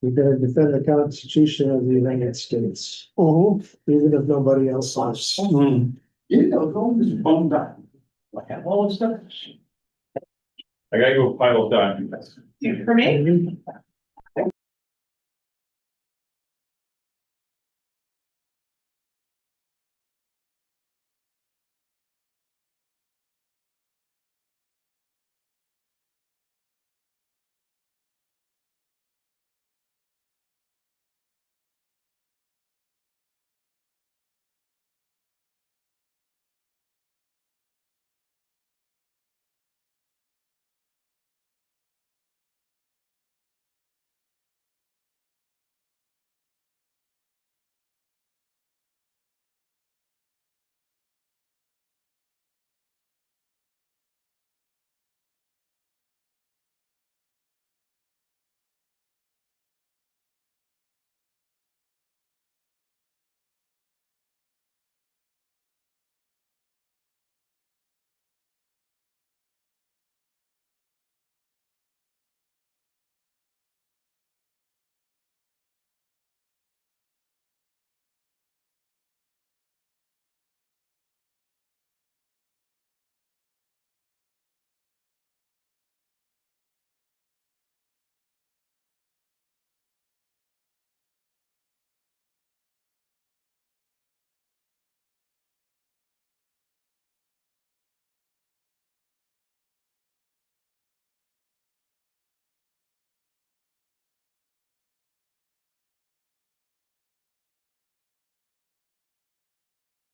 We're gonna defend the Constitution of the United States, even if nobody else does. You know, go this bummed out. What the hell is that? I gotta go pile documents. For me?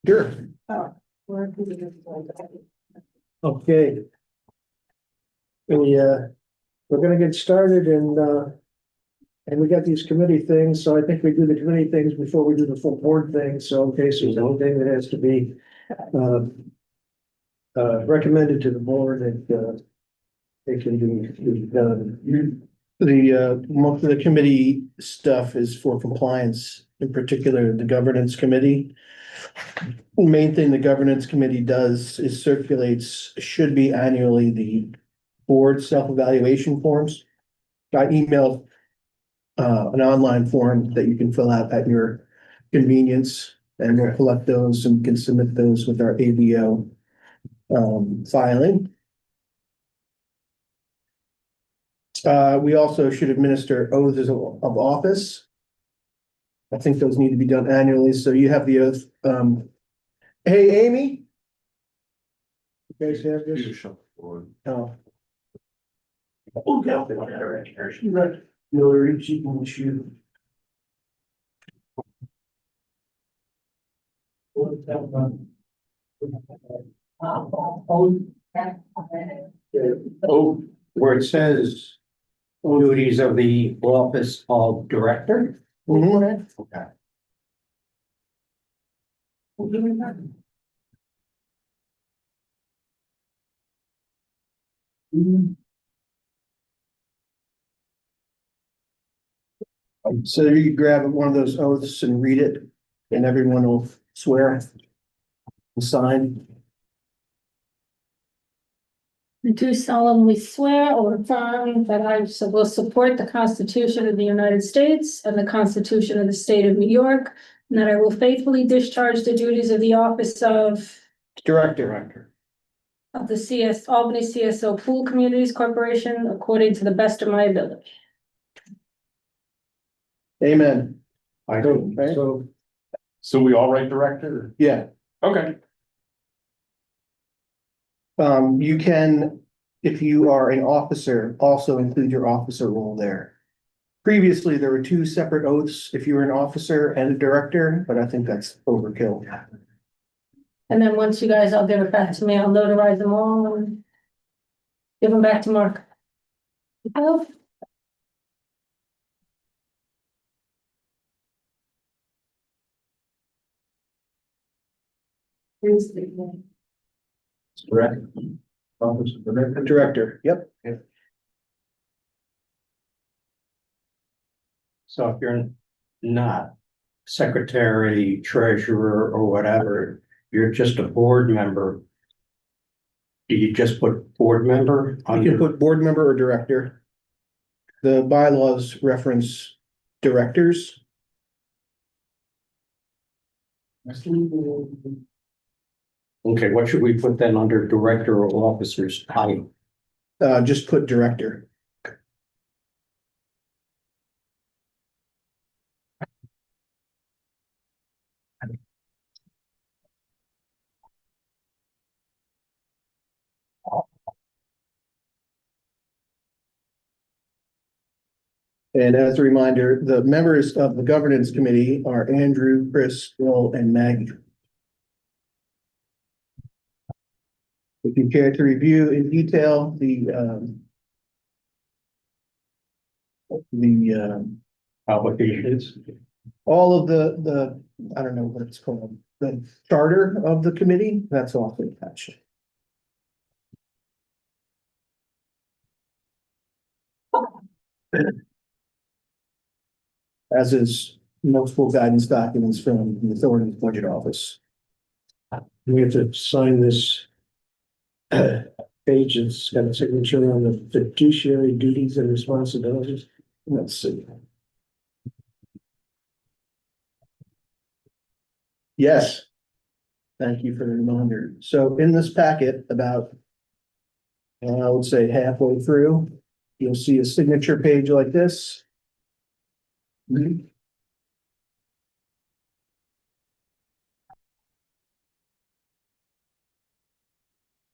Sure. Okay. We're gonna get started and we got these committee things, so I think we do the committee things before we do the full board thing, so in case there's anything that has to be recommended to the board that it can be done. Most of the committee stuff is for compliance, in particular, the governance committee. Main thing the governance committee does is should be annually, the board self-evaluation forms. I emailed an online form that you can fill out at your convenience, and we'll collect those and can submit those with our ABO filing. We also should administer oaths of office. I think those need to be done annually, so you have the oath. Hey, Amy? You guys have this? Oh. Oh, yeah, they want her here. She's Right. Hillary, she can shoot. Oh, where it says duties of the office of director? Mhm. Okay. So you grab one of those oaths and read it, and everyone will swear and sign. I do solemnly swear or affirm that I will support the Constitution of the United States and the Constitution of the State of New York, and that I will faithfully discharge the duties of the office of Director. the Albany CSO Pool Communities Corporation according to the best of my ability. Amen. I do. Right? So we all write director? Yeah. Okay. You can, if you are an officer, also include your officer role there. Previously, there were two separate oaths if you were an officer and a director, but I think that's overkill. And then once you guys all give it back to me, I'll notarize them all and give them back to Mark. Oh. Here's the one. Correct. Office of director. Director, yep. So if you're not secretary, treasurer, or whatever, you're just a board member. Do you just put board member? You can put board member or director. The bylaws reference directors. Okay, what should we put then under director or officers title? Just put director. And as a reminder, the members of the governance committee are Andrew, Chris, Bill, and Maggie. If you care to review in detail Obligations. all of the, I don't know what it's called, the charter of the committee, that's also attached. As is multiple guidance documents from the authority's budget office. We have to sign this page. It's got a signature on the fiduciary duties and responsibilities. Let's see. Yes. Thank you for the reminder. So in this packet, about, I would say halfway through, you'll see a signature page like this.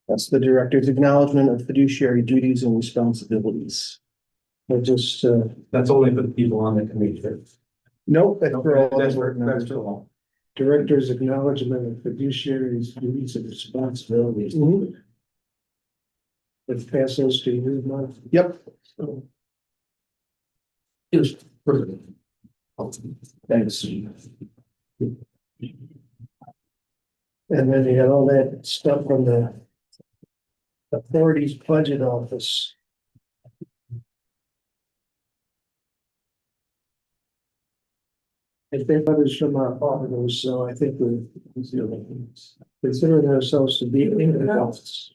That's the director's acknowledgement of fiduciary duties and responsibilities. I just, That's only for the people on the committee. Nope, that's for all That's the board members. that's for all. director's acknowledgement of fiduciary's duties and responsibilities. Mhm. Let's pass those to you, Mark. Yep, So, Just for thanks. and then you got all that stuff from the authority's budget office. I think others from our auditors, so I think we're considering ourselves to be in the office.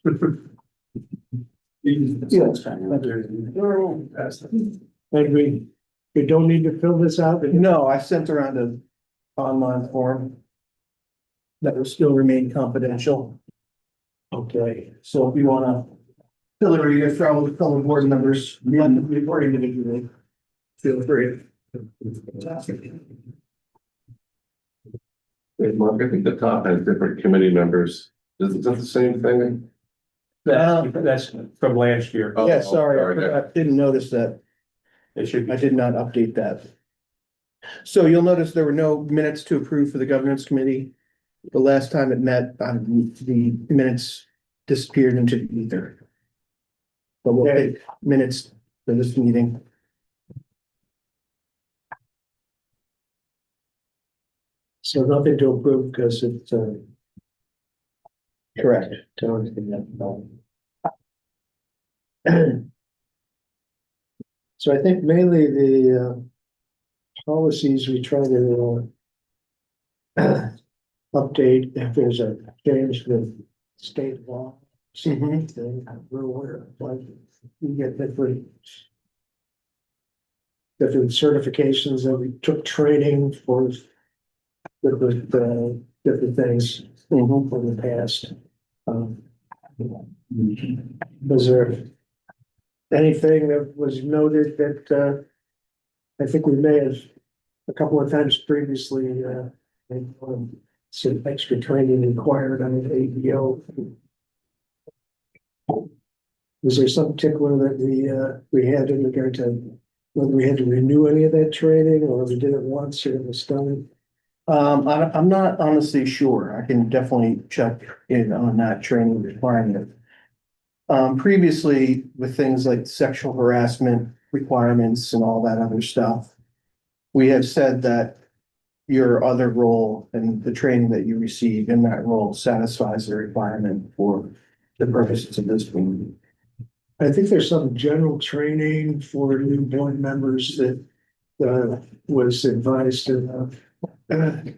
And we don't need to fill this out. No, I sent around an online form that will still remain confidential. Okay, So if you wanna fill it or your fellow board members, report individually, feel free. Hey, Mark, I think the top has different committee members. Is that the same thing? That's from last year. Oh, Yeah, sorry, yeah. I didn't notice that. It should be. I did not update that. So you'll notice there were no minutes to approve for the governance committee. The last time it met, the minutes disappeared into the ether. But we'll take minutes for this meeting. so nothing to approve because it's, Correct. So I think mainly the policies we try to update if there's a change with state law. Thing we're aware of, like we get different certifications that we took training for different things from the past. Was there anything that was noted that I think we may have a couple of times previously some extra training required on an ABO? Was there some particular that we had in regard to whether we had to renew any of that training or we did it once or it was done? I'm not honestly sure. I can definitely check in on that training requirement. Previously, with things like sexual harassment requirements and all that other stuff, we have said that your other role and the training that you receive in that role satisfies the requirement for the purposes of this meeting. I think there's some general training for new board members that was advised that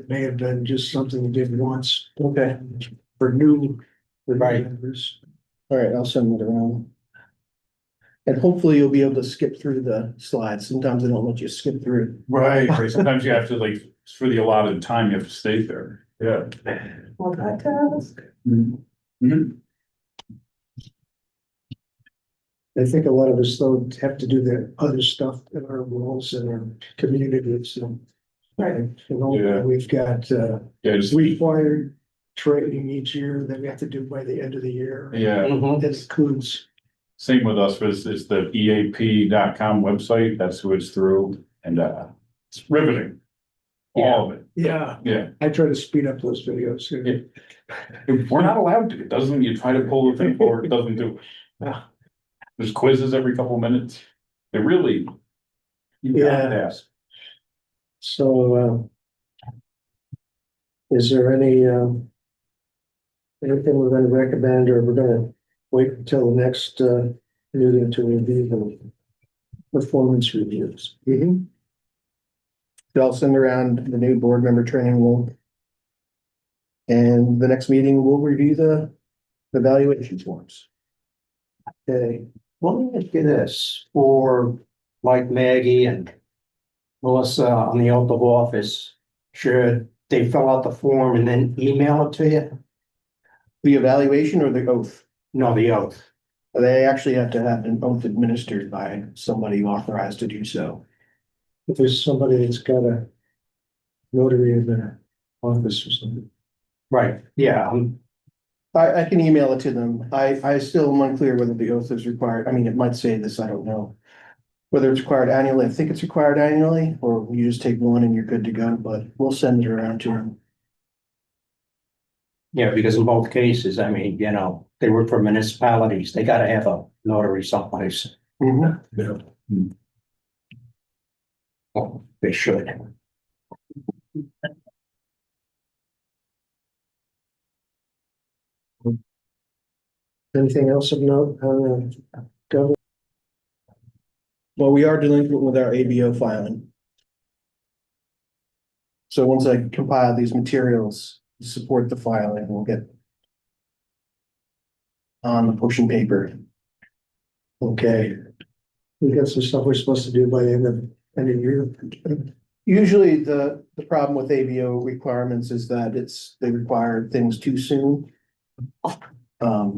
may have been just something we did once. Okay. For new Right. members. All right, I'll send it around. And hopefully you'll be able to skip through the slides. Sometimes they don't let you skip through. Right, right. Sometimes you have to like, for the allotted time, you have to stay there. Yeah. Mhm. I think a lot of us though have to do the other stuff in our roles and our communities, so. Right. Yeah. We've got, Yeah, just, required training each year that we have to do by the end of the year. yeah. Mhm. That includes, Same with us, it's the EAP.com website, that's who it's through, and it's riveting. All of it, yeah, yeah. I try to speed up those videos. If we're not allowed to, it doesn't, you try to pull the thing forward, it doesn't do it. Yeah. There's quizzes every couple minutes. It really. You got Yeah. that. So, is there any, anything we're gonna recommend, or we're gonna wait until the next, meeting to review the performance reviews? So I'll send around the new board member training link. And the next meeting, we'll review the evaluation forms. Okay, Let me ask you this, for like Maggie and Melissa on the oath of office, should they fill out the form and then email it to you? The evaluation or the oath? No, the oath. They actually have to have an oath administered by somebody authorized to do so. if there's somebody that's got a notary in their office or something. Right, yeah, I can email it to them. I still am unclear whether the oath is required. I mean, it might say this, I don't know. Whether it's required annually, I think it's required annually, or you just take one and you're good to go, but we'll send it around to them. yeah, because in both cases, I mean, you know, they work for municipalities, they gotta have a notary someplace. Well, they should. Anything else of note, government? Well, we are delinquent with our ABO filing. So once I compile these materials, to support the filing, we'll get on the pushing paper. Okay. We got some stuff we're supposed to do by the end of year. Usually the problem with ABO requirements is that they require things too soon.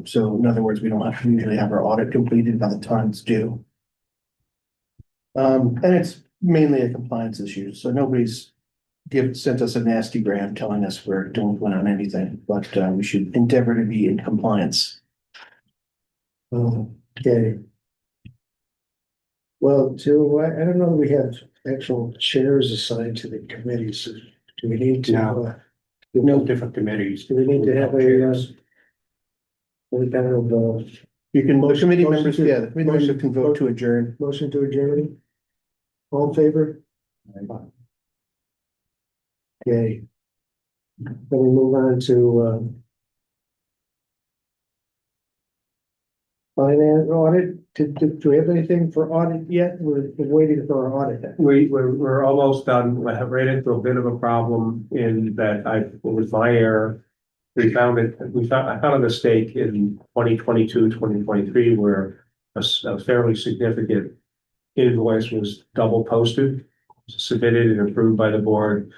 So in other words, we don't usually have our audit completed by the time it's due. And it's mainly a compliance issue, so nobody's sent us a nasty gram telling us we're delinquent on anything, but we should endeavor to be in compliance. Okay. Well, I don't know, we have actual chairs assigned to the committees. Do we need to? No. No. Different committees. Do we need to have any kind of, You can, the committee Motion members, to- yeah, the committee members can vote to adjourn. motion to adjourn? All in favor? Okay. Then we move on to, finance audit. Do we have anything for audit yet? We're waiting for our audit. We're almost done. We have ran into a bit of a problem in that it was my error. I found a mistake in 2022, 2023, where a fairly significant invoice was double posted, submitted and approved by the board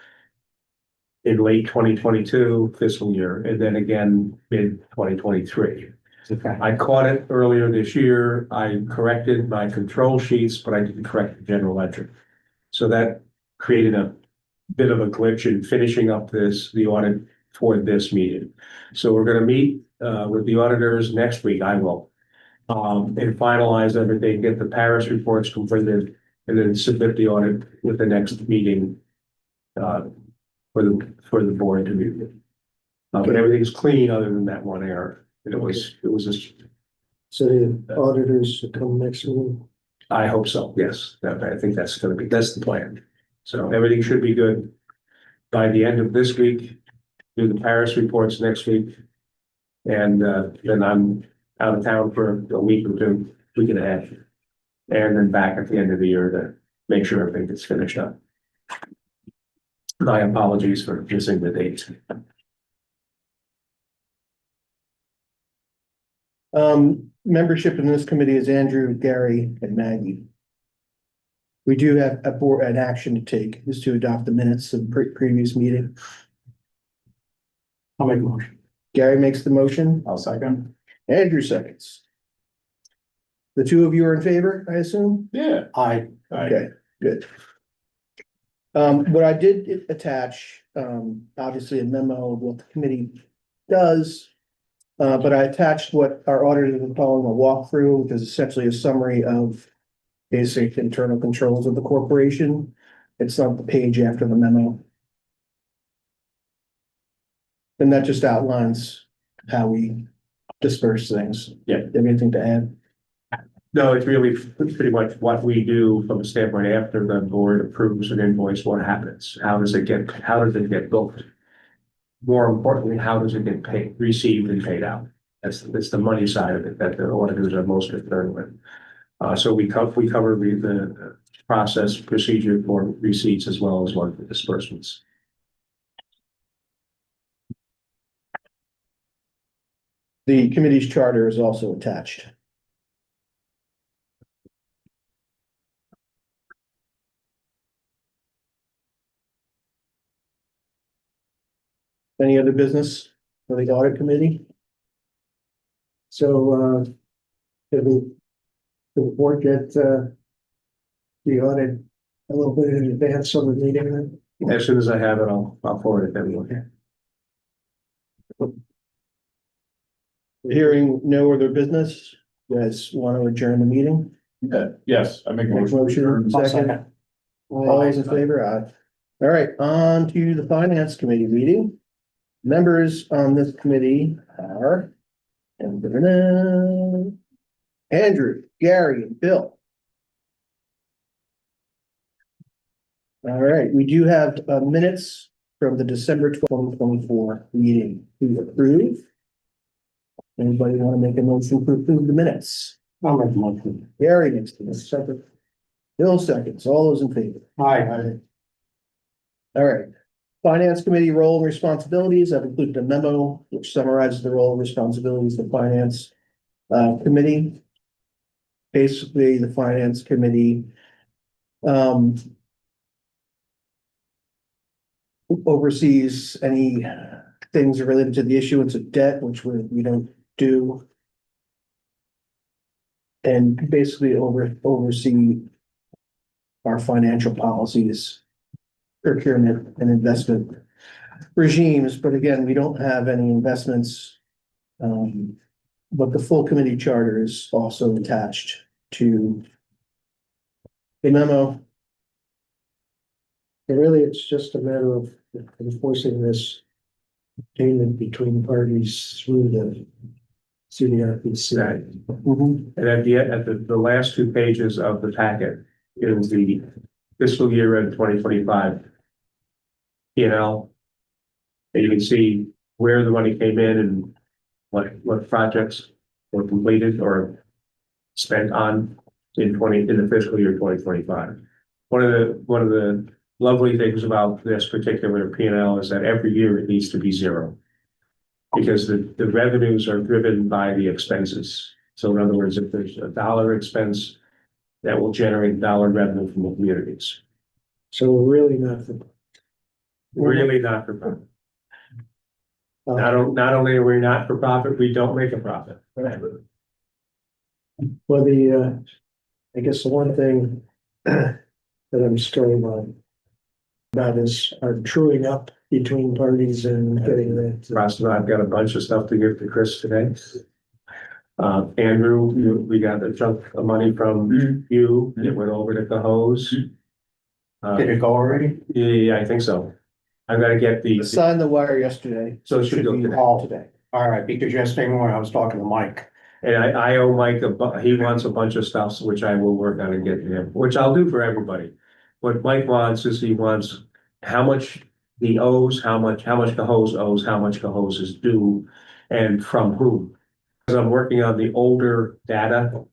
in late 2022 fiscal year, and then again mid 2023. Okay. I caught it earlier this year. I corrected my control sheets, but I didn't correct the general ledger. So that created a bit of a glitch in finishing up the audit for this meeting. So we're gonna meet with the auditors next week, I will. And finalize everything, get the Paris reports completed, and then submit the audit with the next meeting for the board to review. But everything's clean other than that one error. It was just, So the auditors should come next week. I hope so, yes. I think that's the plan. So everything should be good by the end of this week. Do the Paris reports next week. And then I'm out of town for a week or two, week and a half. And then back at the end of the year to make sure everything gets finished up. My apologies for missing the date. Membership in this committee is Andrew, Gary, and Maggie. We do have an action to take, is to adopt the minutes of previous meeting. I'll make a motion. Gary makes the motion, I'll second. Andrew seconds. The two of you are in favor, I assume? Yeah. Okay, good. What I did attach, obviously a memo of what the committee does. But I attached what our auditors are calling a walkthrough, which is essentially a summary of basic internal controls of the corporation. It's on the page after the memo. And that just outlines how we disperse things. Yeah. You have anything to add? No, it's really pretty much what we do from a standpoint after the board approves an invoice, what happens? How does it get booked? More importantly, how does it get paid, received and paid out? That's the money side of it that the auditors are most concerned with. So we cover the process procedure for receipts as well as one for disbursements. The committee's charter is also attached. Any other business for the audit committee? So, did the board get, the audit a little bit in advance of the meeting then? As soon as I have it, I'll forward it to everyone. Hearing no other business, you guys want to adjourn the meeting? Yes, I make a Make motion. motion, second. All those in favor, aye. All right, on to the finance committee meeting. Members on this committee are Andrew, Gary, and Bill. All right, we do have minutes from the December 2024 meeting to approve. Anybody want to make a motion to approve the minutes? I'll make a motion. Gary makes the second. Bill seconds. All those in favor? Aye. All right. Finance committee role and responsibilities. I've included a memo which summarizes the role and responsibilities of the finance committee. Basically, the finance committee oversees any things related to the issuance of debt, which we don't do. And basically oversee our financial policies, procurement and investment regimes, but again, we don't have any investments. But the full committee charter is also attached to the memo. And really, it's just a matter of enforcing this payment between parties through the RPC. Right. And at the last two pages of the packet is the fiscal year end 2025 P&L. And you can see where the money came in and what projects were completed or spent on in the fiscal year 2025. One of the lovely things about this particular P&L is that every year it needs to be zero. Because the revenues are driven by the expenses. So in other words, if there's a dollar expense, that will generate dollar revenue from the communities. So we're really not. Really not for profit. Not only are we not for profit, we don't make a profit. Well, I guess the one thing that I'm still about is our truing up between parties and getting that. Ross and I've got a bunch of stuff to give to Chris today. Andrew, we got a chunk of money from you. It went over to Cahoes. Did it go already? Yeah, I think so. I've got to get the. Signed the wire yesterday. So it should go be today. all today. All right, because yesterday morning I was talking to Mike. And I owe Mike he wants a bunch of stuff, which I will work on and get to him, which I'll do for everybody. What Mike wants is he wants how much the owes, how much Cahoes owes, how much Cahoes is due, and from whom. Because I'm working on the older data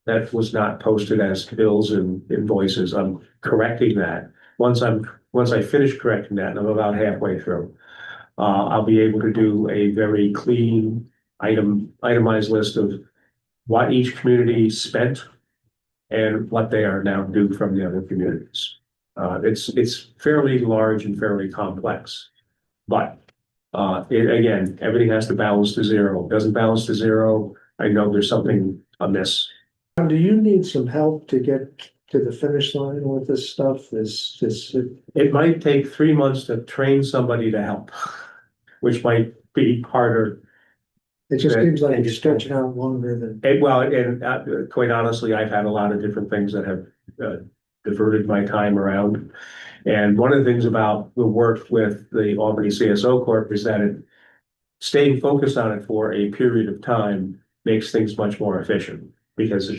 that was not posted as bills and invoices. I'm correcting that. Once I finish correcting that, and I'm about halfway through, I'll be able to do a very clean itemized list of what each community spent and what they are now due from the other communities. It's fairly large and fairly complex, but again, everything has to balance to zero. Doesn't balance to zero, I know there's something amiss. Do you need some help to get to the finish line with this stuff? It might take 3 months to train somebody to help, which might be harder. It just seems like you're stretching out longer than. Quite honestly, I've had a lot of different things that have diverted my time around. And one of the things about the work with the Albany CSO Corp is that staying focused on it for a period of time makes things much more efficient because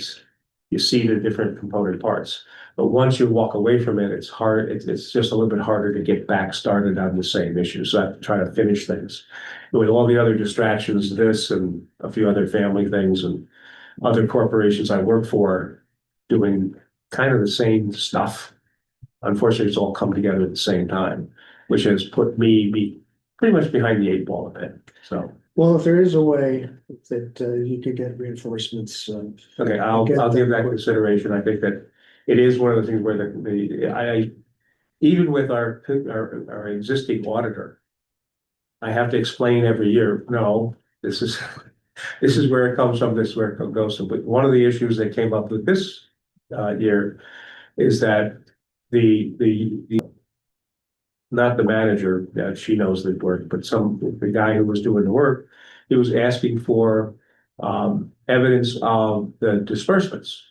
you see the different component parts. But once you walk away from it, it's hard. It's just a little bit harder to get back started on the same issue. So I have to try to finish things. With all the other distractions, this and a few other family things and other corporations I work for doing kind of the same stuff. Unfortunately, it's all come together at the same time, which has put me pretty much behind the 8 ball a bit. So, Well, if there is a way that you could get reinforcements. okay, I'll give that consideration. I think that it is one of the things where I even with our existing auditor, I have to explain every year, no, this is where it comes from, this is where it goes. But one of the issues that came up with this year is that the not the manager, she knows the work, but the guy who was doing the work, he was asking for evidence of the disbursements,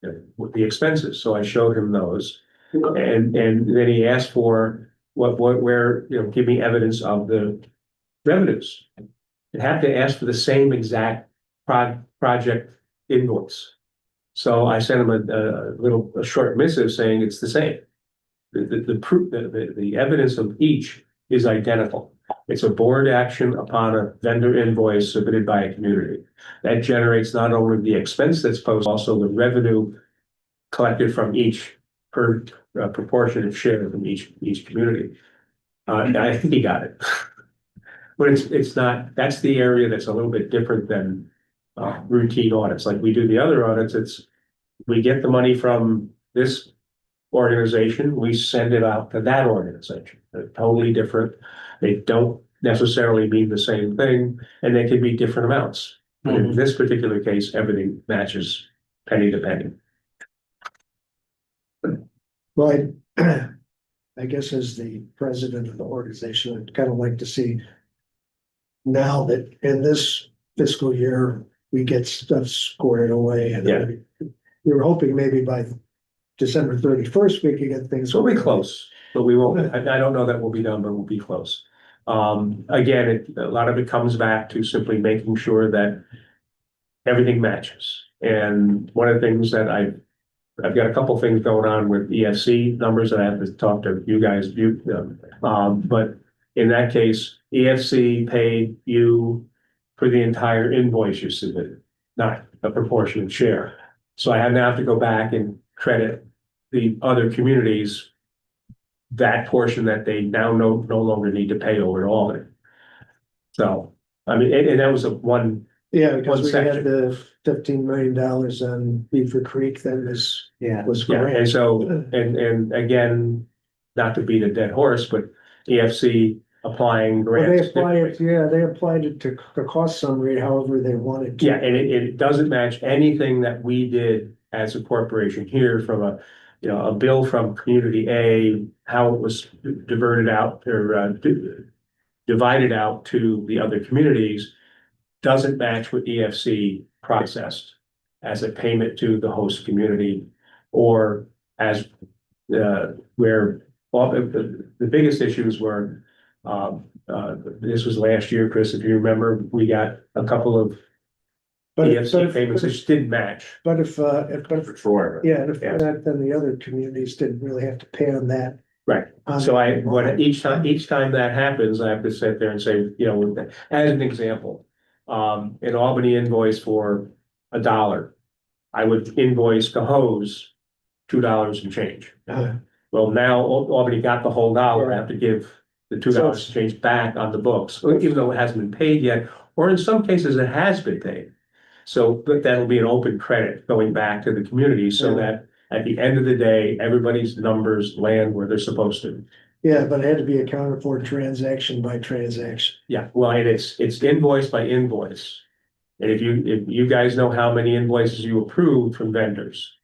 the expenses. So I showed him those. And then he asked for where, give me evidence of the revenues. You have to ask for the same exact project invoice. So I sent him a short missive saying it's the same. The proof, the evidence of each is identical. It's a board action upon a vendor invoice submitted by a community. That generates not only the expense that's posted, also the revenue collected from each per proportionate share from each community. I think he got it. But it's not, that's the area that's a little bit different than routine audits. Like we do the other audits, we get the money from this organization, we send it out to that organization. They're totally different. They don't necessarily mean the same thing, and they can be different amounts. But in this particular case, everything matches penny to penny. Well, I guess as the president of the organization, I'd kind of like to see now that in this fiscal year, we get stuff squared away. And we were hoping maybe by December 31st, we could get things. So we'll be close, but we won't. I don't know that we'll be done, but we'll be close. Again, a lot of it comes back to simply making sure that everything matches. And one of the things that I've got a couple of things going on with EFC numbers that I have to talk to you guys. But in that case, EFC paid you for the entire invoice you submitted, not a proportionate share. So I now have to go back and credit the other communities that portion that they now no longer need to pay over all of it. So, I mean, and that was one. Yeah, because one we section. had the $15 million on Beaver Creek that was Yeah, great. and so, and again, not to beat a dead horse, but EFC applying Well, they grants. they applied it to the cost summary however they wanted to. Yeah, and it doesn't match anything that we did as a corporation here from a bill from community A, how it was diverted out or divided out to the other communities doesn't match what EFC processed as a payment to the host community or as where the biggest issues were. This was last year, Chris, if you remember, we got a couple of EFC payments which didn't match. But if For Troy. yeah, and if that, then the other communities didn't really have to pay on that. Right. So each time that happens, I have to sit there and say, as an example, an Albany invoice for $1, I would invoice the hose $2 and change. Well, now Albany got the whole dollar, I have to give the $2 and change back on the books, even though it hasn't been paid yet, or in some cases it has been paid. So but that'll be an open credit going back to the community so that at the end of the day, everybody's numbers land where they're supposed to. Yeah, but it had to be accounted for transaction by transaction. Yeah, well, and it's invoice by invoice. And if you guys know how many invoices you approved from vendors.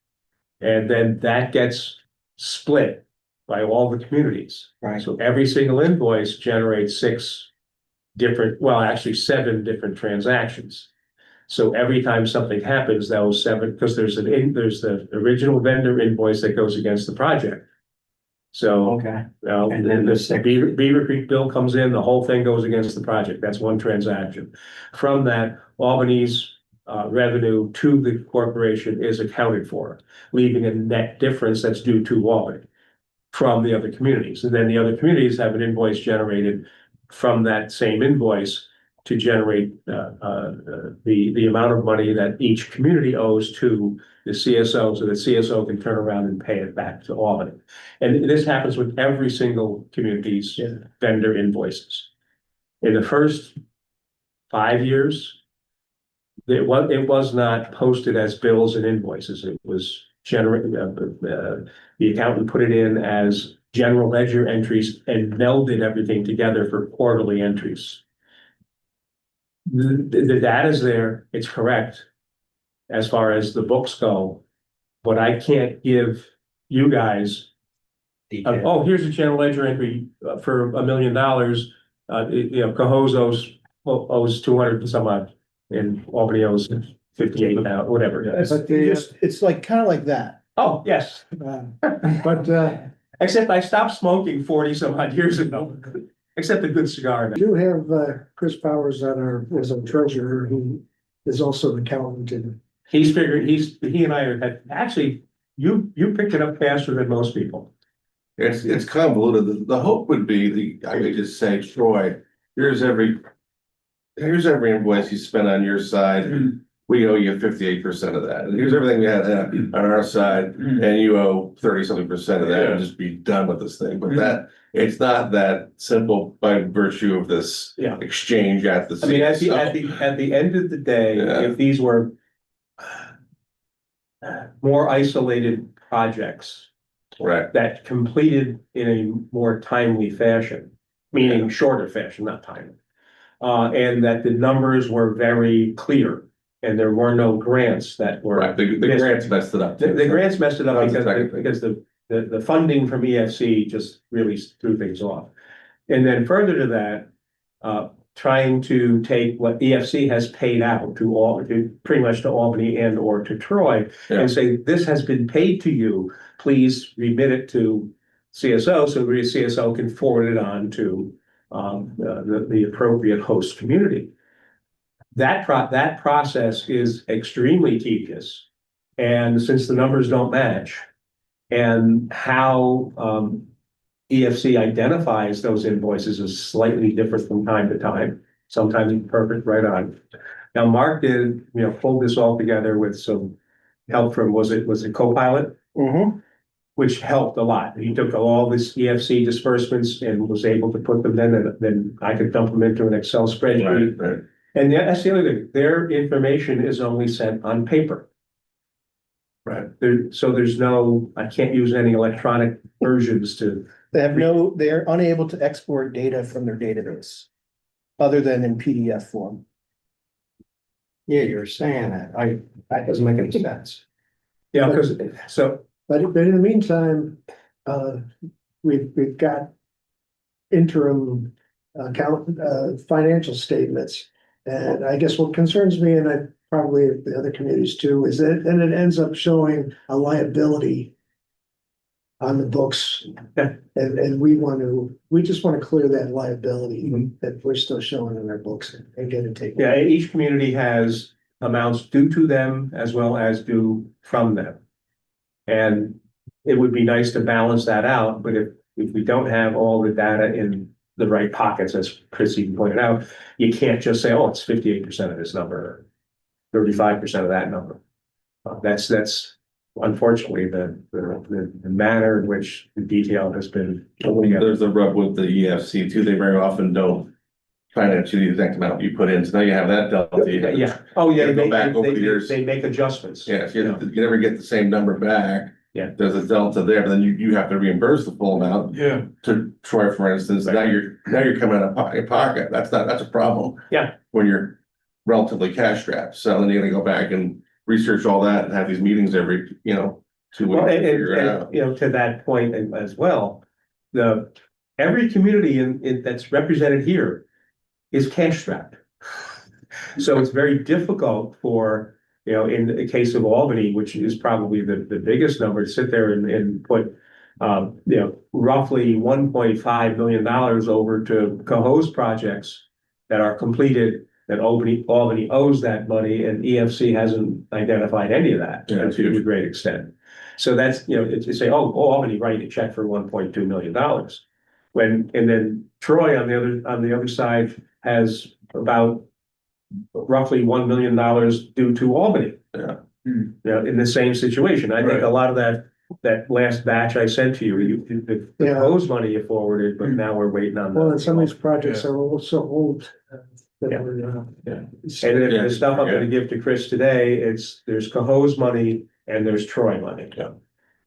And then that gets split by all the communities. Right. So every single invoice generates 7 different transactions. So every time something happens, those 7, because there's the original vendor invoice that goes against the project. So, Okay. and then the Beaver Creek bill comes in, the whole thing goes against the project. That's one transaction. From that, Albany's revenue to the corporation is accounted for, leaving a net difference that's due to Albany from the other communities. And then the other communities have an invoice generated from that same invoice to generate the amount of money that each community owes to the CSO, so the CSO can turn around and pay it back to Albany. And this happens with every single community's vendor invoices. In the first 5 years, it was not posted as bills and invoices. It was generated, the accountant put it in as general ledger entries and melded everything together for quarterly entries. The data's there, it's correct as far as the books go, but I can't give you guys, oh, here's a general ledger entry for $1 million. Cohoes owes 200 and some odd, and Albany owes 58 now, whatever. But the, It's like, kind of like that. Oh, yes, but except I stopped smoking 40 some odd years ago, except a good cigar. we do have Chris Powers as our treasurer, who is also an accountant and He and I had, actually, you picked it up faster than most people. It's convoluted. The hope would be, I could just say, Troy, here's every invoice you spent on your side. We owe you 58% of that. And here's everything we had on our side, and you owe 30-something% of that, and just be done with this thing. But it's not that simple by virtue of this exchange at the. I mean, at the end of the day, if these were more isolated projects Right. that completed in a more timely fashion, meaning shorter fashion, not timely, and that the numbers were very clear. And there were no grants that were. Right, the grants messed it up. The grants messed it up That's because the funding from EFC just really threw things off. And then further to that, trying to take what EFC has paid out to pretty much to Albany and or to Troy and say, this has been paid to you, please remit it to CSO so the CSO can forward it on to the appropriate host community. That process is extremely tedious. And since the numbers don't match, and how EFC identifies those invoices is slightly different from time to time, sometimes perfect right on. Now, Mark did, pulled this all together with some help from, was it Copilot? Which helped a lot. He took all this EFC disbursements and was able to put them in, and then I could dump them into an Excel spreadsheet. Right. And that's the other thing, their information is only sent on paper. Right. So there's no, I can't use any electronic versions to. They're unable to export data from their database, other than in PDF form. Yeah, you're saying that doesn't make any sense. Yeah, because, but in the meantime, we've got interim financial statements. And I guess what concerns me, and probably the other communities too, is that then it ends up showing a liability on the books. And we just want to clear that liability that we're still showing in our books and get it taken. yeah, each community has amounts due to them as well as due from them. And it would be nice to balance that out, but if we don't have all the data in the right pockets, as Chris even pointed out, you can't just say, oh, it's 58% of this number, 35% of that number. That's unfortunately the manner in which the detail has been. There's a rub with the EFC too. They very often don't finance you the exact amount you put in, so now you have that delta. Yeah, oh, yeah, You go back over the years. they make adjustments. Yeah, so you never get the same number back. Yeah. There's a delta there, but then you have to reimburse the full amount Yeah. to Troy, for instance, now you're coming out of your pocket, that's a problem. Yeah. When you're relatively cash strapped, so then you're gonna go back and research all that and have these meetings every, 2 weeks. Well, to figure it out. to that point as well, every community that's represented here is cash strapped. So it's very difficult for, in the case of Albany, which is probably the biggest number, to sit there and put, roughly $1.5 million over to co-host projects that are completed, that Albany owes that money, and EFC hasn't identified any of that Yeah, to a great extent. So that's, to say, Albany write a check for $1.2 million. And then Troy on the other side has about roughly $1 million due to Albany. Yeah. In the same situation. I think Right. a lot of that last batch I sent to you, the Yeah. proposed money you forwarded, but now we're waiting on. Well, and some of these projects are also old. That Yeah. were, And then the stuff I'm gonna give to Chris today, there's Cahoe's money and there's Troy money. Yeah.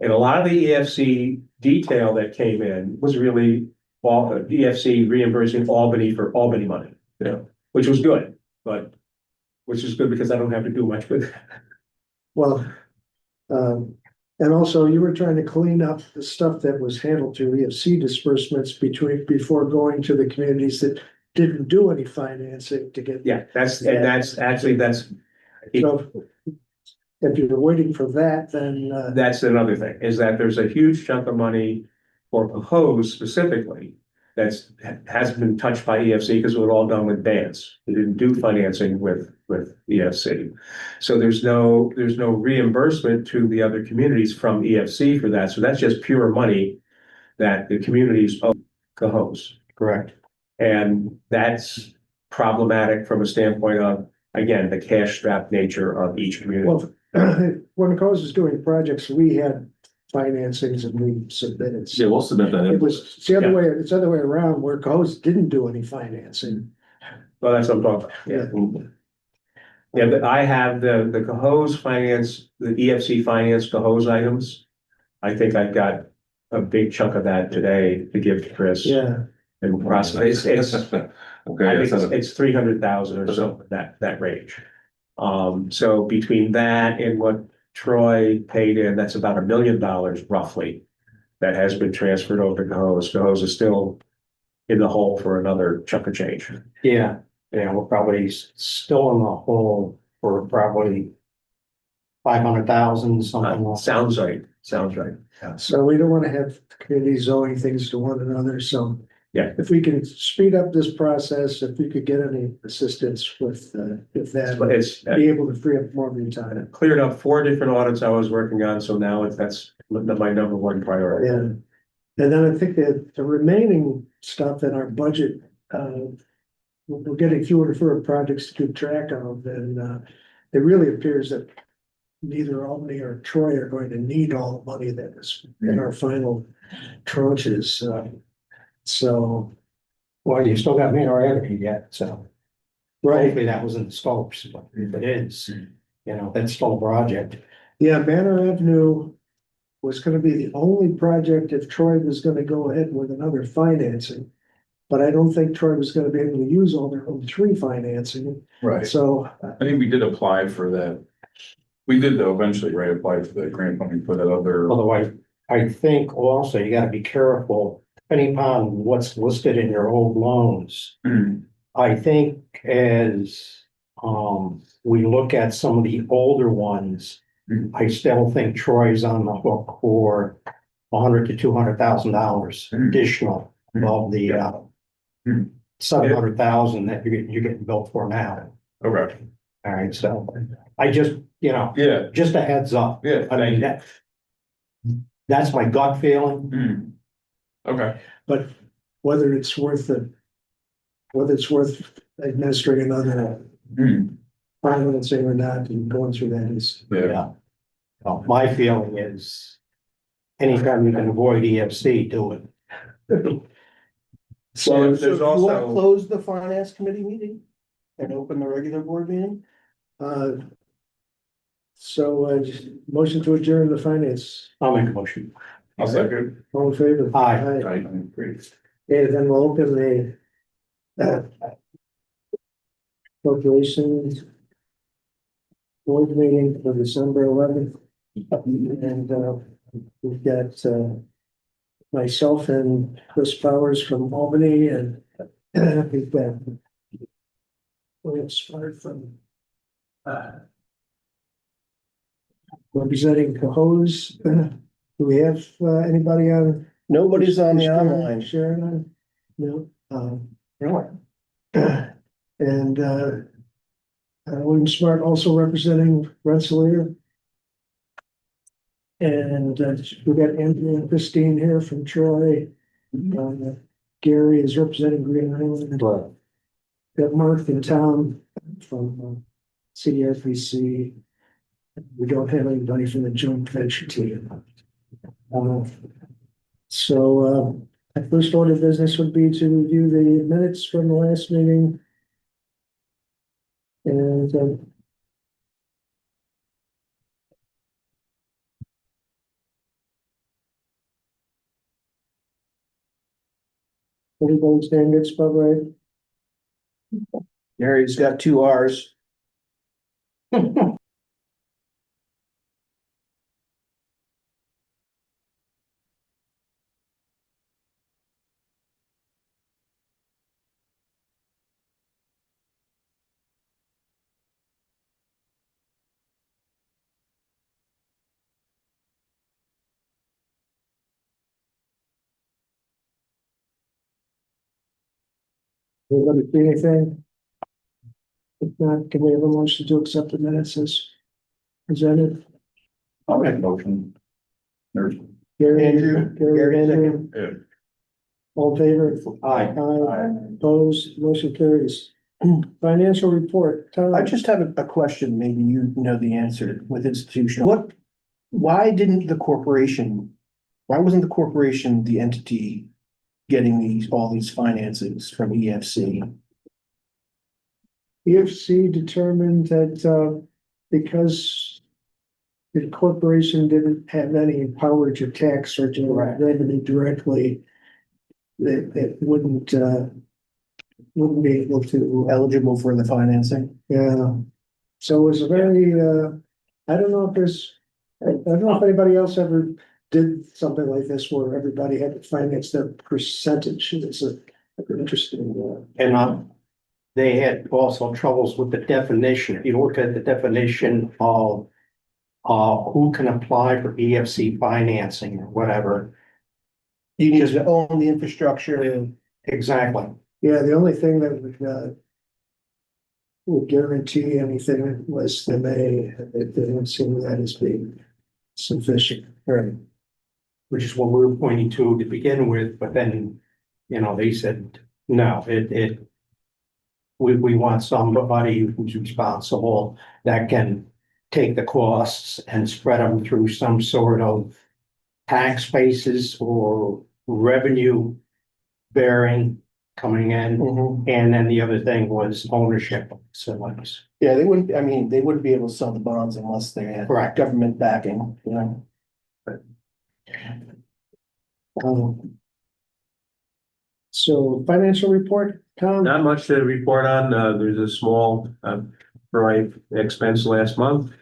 And a lot of the EFC detail that came in was really all EFC reimbursing Albany for Albany money. Yeah. Which was good, which is good because I don't have to do much with it. Well, and also you were trying to clean up the stuff that was handled through EFC disbursements before going to the communities that didn't do any financing to get. Yeah, that's actually, So if you're waiting for that, then, that's another thing, is that there's a huge chunk of money for Cahoe's specifically hasn't been touched by EFC because it was all done with bands. They didn't do financing with EFC. So there's no reimbursement to the other communities from EFC for that. So that's just pure money that the communities owe Cahoe's. Correct. And that's problematic from a standpoint of, again, the cash strapped nature of each community. well, when COS was doing projects, we had financings and we submitted. Yeah, we'll submit that. It was, it's the other way, it's the other way around where COS didn't do any financing. Well, that's what I'm talking about. Yeah, but I have the Cahoe's finance, the EFC finance Cahoe's items. I think I've got a big chunk of that today to give to Chris. Yeah, And process, it's, Okay. I think it's 300,000 or so, that range. So between that and what Troy paid in, that's about $1 million roughly. That has been transferred over to Cahoe's. Cahoe's is still in the hole for another chunk of change. Yeah, we're probably still in the hole for probably 500,000, something like that. Sounds right. Yeah. so we don't want to have communities owing things to one another, so. Yeah. If we can speed up this process, if we could get any assistance with But that, it's be able to free up more of your time. cleared up 4 different audits I was working on, so now that's my number one priority. And then I think that the remaining stuff in our budget, we're getting fewer and fewer projects to keep track of, and it really appears that neither Albany or Troy are going to need all the money that is in our final tranches. So, Well, you still got Manor Avenue yet, so right, hopefully that was in the scopes, but if it is, that's still a project. yeah, Manor Avenue was gonna be the only project if Troy was gonna go ahead with another financing. But I don't think Troy was gonna be able to use all their own 3 financing, Right. so. I think we did apply for that. We did though eventually, right, apply for the grant money for that other. Otherwise, I think also you gotta be careful, depending upon what's listed in your old loans. Mhm. I think as we look at some of the older ones, Mhm. I still think Troy's on the hook for $100,000 to $200,000 Mhm. additional above the Mhm. 700,000 that you're getting billed for now. Okay. All right, so I just, Yeah, just a heads up. yeah. I mean, that's my gut feeling. Mhm. Okay. But whether it's worth administering another Mhm. financing or not, and going through that is. Yeah. Well, my feeling is anytime you can avoid EFC, do it. So there's if you want to also- close the finance committee meeting and open the regular board meeting? Uh, just motion to adjourn the finance, I'll make a motion. I'll second. all in favor? Aye. Great. Okay, then we'll open the appropriations board meeting for December 11th. And we've got myself and Chris Powers from Albany, and we've got William Smart from representing Cohoes. Do we have anybody on? Nobody's on the Is online. Sharon on? No. Really? And William Smart also representing Rensselaer. And we got Andrew and Christine here from Troy. Gary is representing Green Island. Got Mark and Tom from CDRPC. We don't have anybody from the joint venture team. Our first order of business would be to review the minutes from the last meeting. And everybody stand good spot, right? Gary's got 2 R's. Anybody see anything? If not, can we have a motion to accept the minutes as presented? I'll make a motion. There's, Andrew, Gary, Andrew, yeah. all in favor? Aye. Aye. Opposed, motion carries. Financial report, Tom. I just have a question, maybe you know the answer with institutional. Why didn't the corporation, why wasn't the corporation the entity getting all these finances from EFC? EFC determined that because the corporation didn't have any power to tax or generate revenue directly, that it wouldn't be able to, Eligible for the financing? yeah. So it was a very, I don't know if anybody else ever did something like this where everybody had to finance their percentage. It's an interesting, And they had also troubles with the definition. If you look at the definition of who can apply for EFC financing or whatever. You need to own the infrastructure. Exactly. yeah, the only thing that would guarantee anything was the May, they didn't see that as being sufficient. Right. Which is what we were pointing to begin with, but then, they said, no, we want somebody who's responsible that can take the costs and spread them through some sort of tax basis or revenue bearing coming in. Mhm. And then the other thing was ownership of facilities. Yeah, they wouldn't be able to sell the bonds unless they had Correct. government backing, you know? So financial report, Tom? Not much to report on. There's a small, Troy expense last month.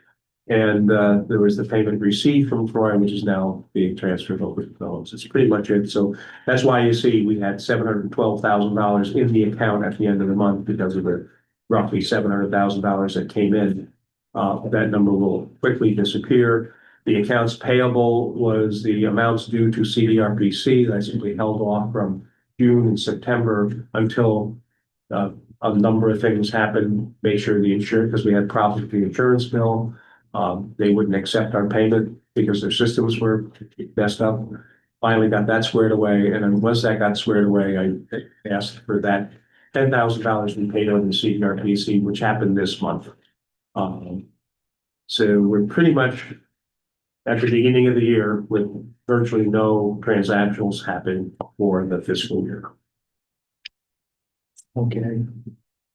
And, there was the payment received from Troy, which is now being transferred over to Phillips. It's pretty much it. So that's why you see we had $712,000 in the account at the end of the month because of the roughly $700,000 that came in. That number will quickly disappear. The accounts payable was the amounts due to CDRPC that simply held off from June and September until a number of things happened. Make sure the insurance, because we had problems with the insurance bill. They wouldn't accept our payment because their systems were messed up. Finally got that squared away. And then once that got squared away, I asked for that $10,000 to be paid over the CDRPC, which happened this month. So we're pretty much at the beginning of the year with virtually no transactions happen for the fiscal year. Okay.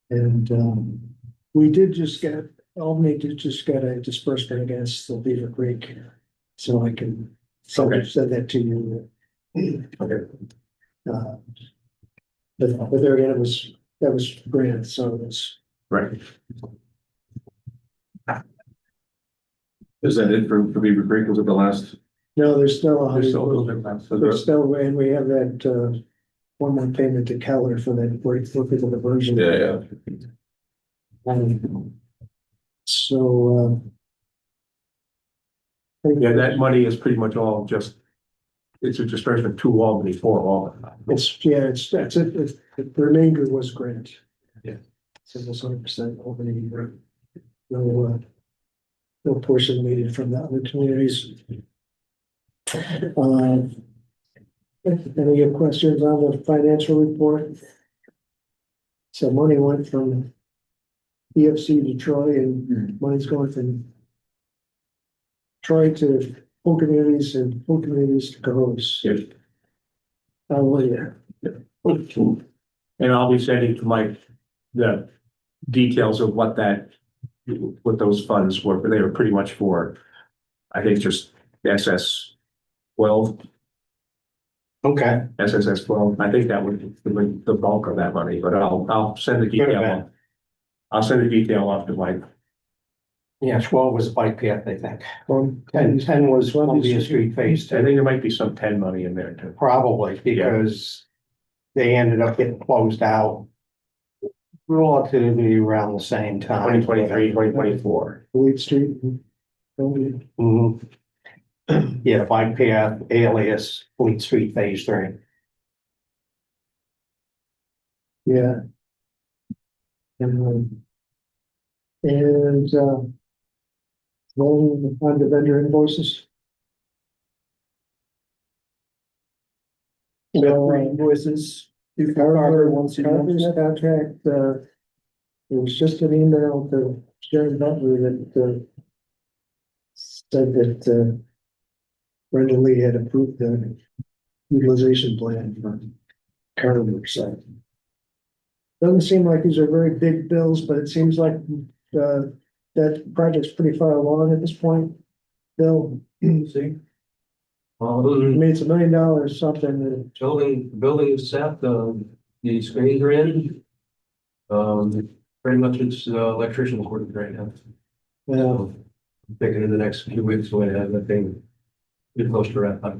And, we did just get, Albany did just get a disbursement against the Beaver Creek. So I can Okay. send that to you. Okay. But there again, that was grant, so it's, Right. Is that it for Beaver Creek? Was it the last? no, there's still a There's still a little hundred. bit left. So There's still, and we have that, one more payment to Keller for that, where it's looking at the version. Yeah. So, Yeah, that money is pretty much all just, it's a disbursement to Albany for Albany. that's it, the remainder was grant. Yeah. So it was 100% Albany, no portion needed from the other communities. Any questions on the financial report? So money went from EFC to Troy and money's going from Troy to full communities and full communities to Cohoes. Yes. Hallelujah. And I'll be sending to Mike the details of what those funds were, but they were pretty much for, I think, just SS 12, Okay, SSS 12. I think that would be the bulk of that money, but I'll send the detail on. I'll send the detail off to Mike. yeah, 12 was bike path, I think. Um, 10 was Columbia Street Phase I 2, think there might be some 10 money in there too. probably because they ended up getting closed out relatively around the same time. 2023, 2024. Wheat Street. Mhm. Yeah, bike path, alias, Fleet Street Phase 3. Yeah. And, rolling on the vendor invoices. We got So, three invoices. Carver's contract, it was just an email to Sharon Butler that, said that, Brendan Lee had approved the utilization plan for Carver, so. Doesn't seem like these are very big bills, but it seems like, that project's pretty far along at this point. Bill, See? I mean, it's $1 million something, Building is set, the screens are in. Pretty much it's electrician's work right now. so, Thinking in the next few weeks, we'll have that thing get close to wrap up.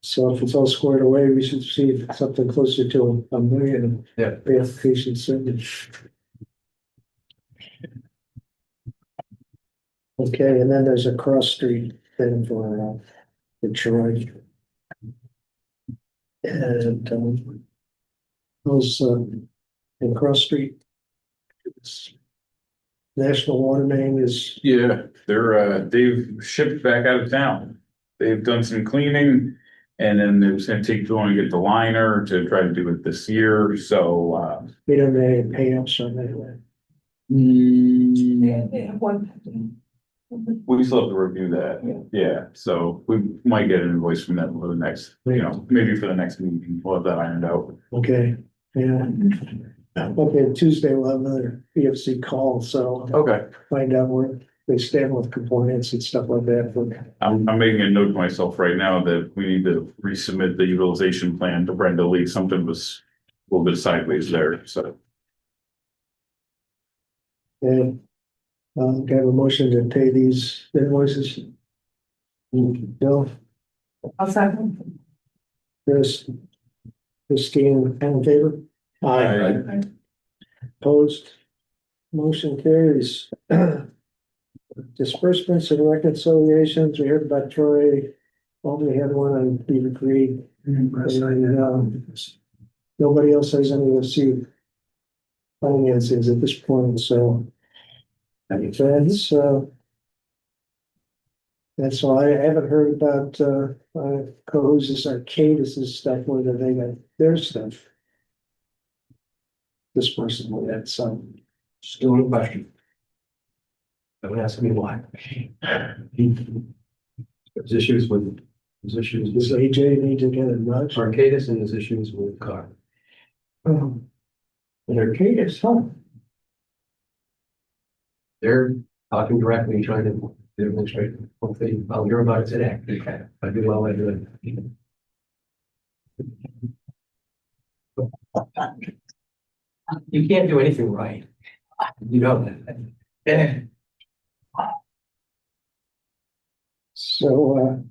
so if it's all squared away, we should see something closer to $1 million. Yeah. The application certainly. Okay, and then there's a cross street thing for Troy. And, those, in Cross Street. it's- National Water Main is, Yeah, they've shipped back out of town. They've done some cleaning. And then it was gonna take too long to get the liner to try to do it this year, so, we don't have any pay-ups on that way. we still have to review that. Yeah, so we might get an invoice from them for the next, maybe for the next meeting, we'll have that ironed out. Okay, yeah. Okay, Tuesday we'll have another PFC call, so Okay. find out where they stand with compliance and stuff like that. I'm making a note to myself right now that we need to resubmit the utilization plan to Brenda Lee. Something was a little bit sideways there, so. And, can I have a motion to pay these invoices? Bill, I'll second. Chris, Christine, all in favor? Aye. Opposed? Motion carries. Disbursements and reconciliations, we heard about Troy, only had one on Beaver Creek. And, nobody else has any of the finances at this point, so. That's all. I haven't heard about, Cohos' Arcadis' stuff, whether they got their stuff. This person will add some. Still in question. Don't ask me why. There's issues with, Does AJ need to get a nudge? Arcadis and there's issues with car. And Arcadis, huh? They're talking directly, trying to demonstrate, hopefully, I'll hear about it today. I do well, I do it. You can't do anything right. You know that. So,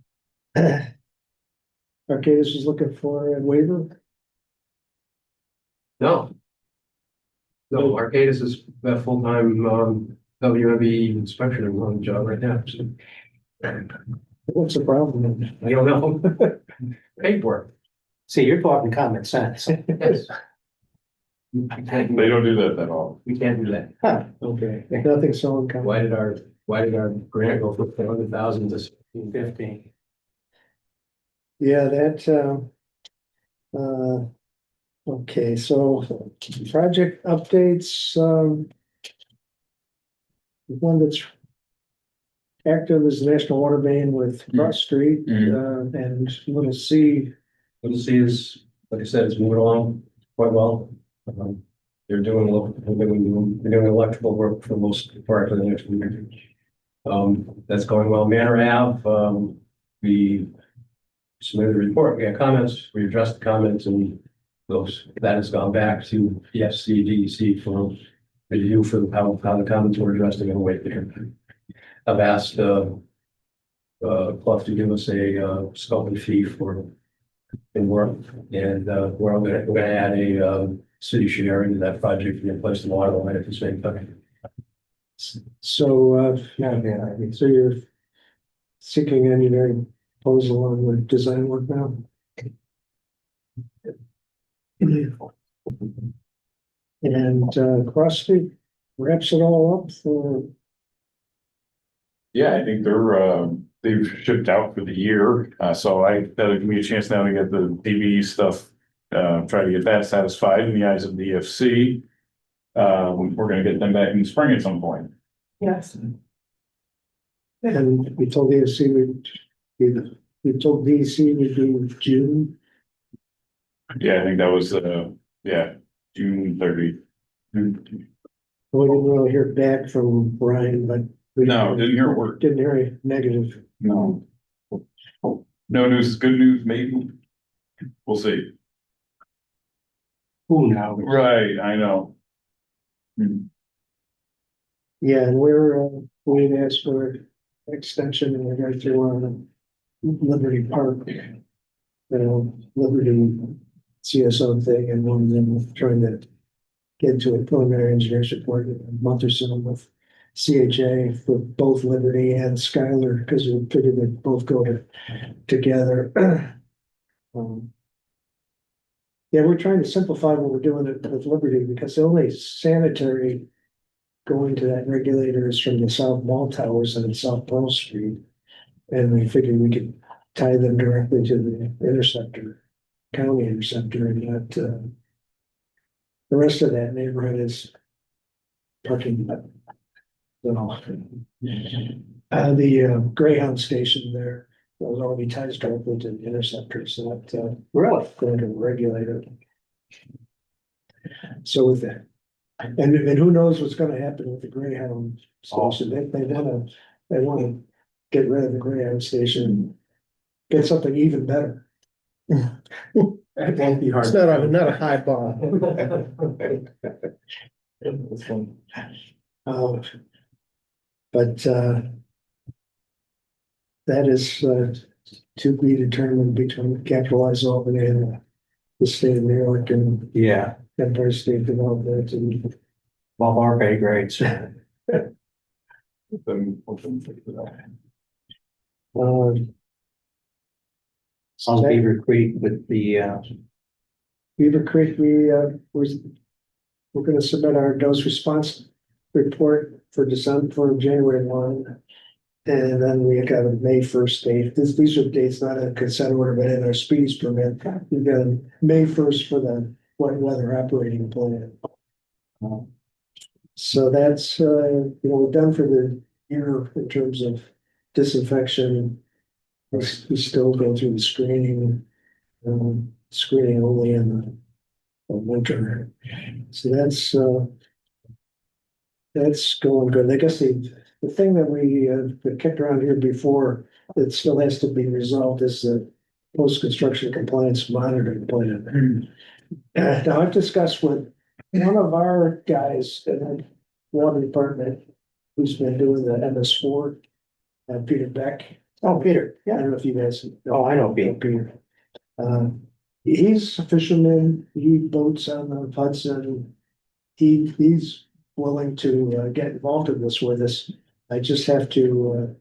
Arcadis is looking for a waiver. No. No, Arcadis is a full-time, WME inspection and running job right now, so. What's the problem? I don't know. Paperwork. See, you're talking common sense. Yes. We can't They don't do that at all. we can't do that. Huh, okay, Nothing so uncommon. Why did our grant go from 400,000 to 15. Yeah, that, okay, so project updates, one that's active is National Water Main with Cross Street, and Little C. Little C is, like I said, it's moving along quite well. They're doing, they're doing electrical work for the most part for the next year. That's going well. Manor Ave, we submitted a report, we had comments, we addressed the comments, and that has gone back to DEC for review for how the comments were addressed. They're gonna wait there. I've asked, Clough to give us a scope and fee for in work, and we're gonna add a city share into that project and replace the water line at the same time. So, so you're seeking engineering proposal on the design work now? And, Cross Street wraps it all up for, Yeah, I think they've shipped out for the year, so that'll give me a chance now to get the DB stuff. Try to get that satisfied in the eyes of the EFC. We're gonna get them back in the spring at some point. Yes. and we told DEC we told DEC we'd do June. Yeah, I think that was, yeah, June 30. We didn't really hear back from Brian, but. No, didn't hear a word. Didn't hear a negative. No. No news is good news, maybe. We'll see. Who now? Right, I know. Yeah, and we'd asked for extension in regard to Liberty Park. Liberty CSO thing, and one of them trying to get to a preliminary engineer's report in a month or so with CHA for both Liberty and Skylar, because we figured they'd both go together. Yeah, we're trying to simplify what we're doing with Liberty, because the only sanitary going to that regulator is from the South Mall Towers and South Pearl Street. And we figured we could tie them directly to the interceptor, county interceptor, and not, the rest of that neighborhood is parking lot. So, the Greyhound station there, those already ties directly to the interceptor, so that, Really? going to regulate it. So with that, and who knows what's gonna happen with the Greyhound station, they wanna get rid of the Greyhound station. Get something even better. That won't be hard. It's not a high bar. But that is to be determined between Capitalized Albany and the state of New York and Yeah, Empire State Development and. above our pay grades. On Beaver Creek with the, Beaver Creek, we're gonna submit our dose response report for December, for January 1. And then we got a May 1st date. These are dates, not a consent order, but in our speedies permit. We've got a May 1st for the wet weather operating plan. So that's, we're done for the year in terms of disinfection. We still go through the screening only in winter. So that's going good. I guess the thing that we kicked around here before that still has to be resolved is the post-construction compliance monitoring plan. Now, I've discussed with one of our guys in the water department who's been doing the MS4, Peter Beck. Oh, Peter, I yeah. don't know if you guys. Oh, I know Pete. Peter. He's a fisherman. He boats on the Hudson. He's willing to get involved in this with us. I just have to